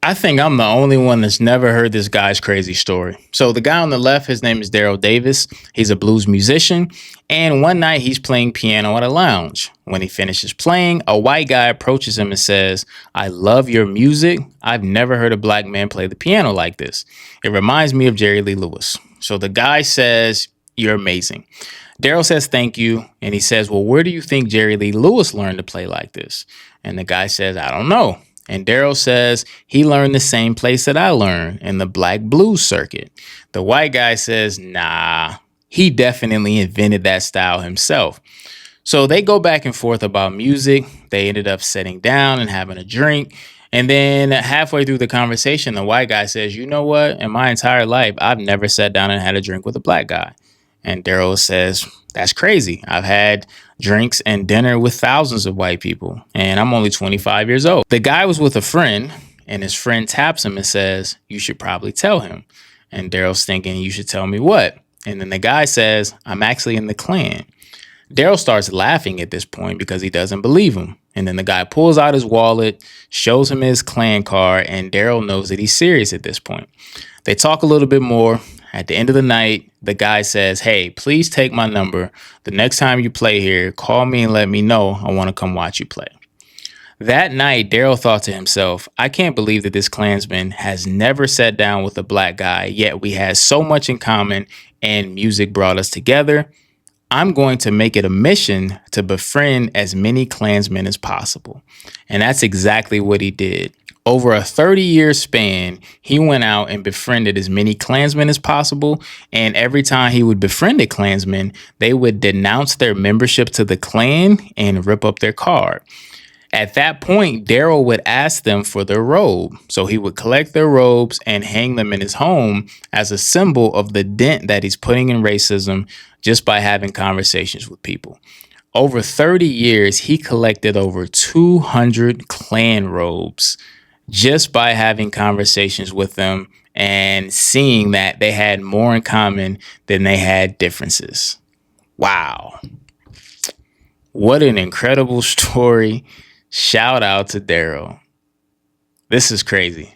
I think I'm the only one that's never heard this guy's crazy story. So the guy on the left, his name is Daryl Davis. He's a blues musician. And one night he's playing piano at a lounge. When he finishes playing, a white guy approaches him and says, "I love your music. I've never heard a black man play the piano like this. It reminds me of Jerry Lee Lewis." So the guy says, "You're amazing." Daryl says, "Thank you." And he says, "Well, where do you think Jerry Lee Lewis learned to play like this?" And the guy says, "I don't know." And Daryl says he learned the same place that I learned, in the black blues circuit. The white guy says, "Nah, he definitely invented that style himself." So they go back and forth about music. They ended up sitting down and having a drink. And then halfway through the conversation, the white guy says, "You know what? In my entire life, I've never sat down and had a drink with a black guy." And Daryl says, "That's crazy. I've had drinks and dinner with thousands of white people, and I'm only 25 years old." The guy was with a friend, and his friend taps him and says, "You should probably tell him." And Daryl's thinking, "You should tell me what?" And then the guy says, "I'm actually in the Klan." Daryl starts laughing at this point because he doesn't believe him. And then the guy pulls out his wallet, shows him his Klan card, and Daryl knows that he's serious at this point. They talk a little bit more. At the end of the night, the guy says, "Hey, please take my number. The next time you play here, call me and let me know. I want to come watch you play." That night, Daryl thought to himself, "I can't believe that this Klansman has never sat down with a black guy, yet we had so much in common and music brought us together. I'm going to make it a mission to befriend as many Klansmen as possible." And that's exactly what he did. Over a 30-year span, he went out and befriended as many Klansmen as possible. And every time he would befriend a Klansman, they would denounce their membership to the Klan and rip up their card. At that point, Daryl would ask them for their robe. So he would collect their robes and hang them in his home as a symbol of the dent that he's putting in racism just by having conversations with people. Over 30 years, he collected over 200 Klan robes just by having conversations with them and seeing that they had more in common than they had differences. Wow. What an incredible story. Shout out to Daryl. This is crazy.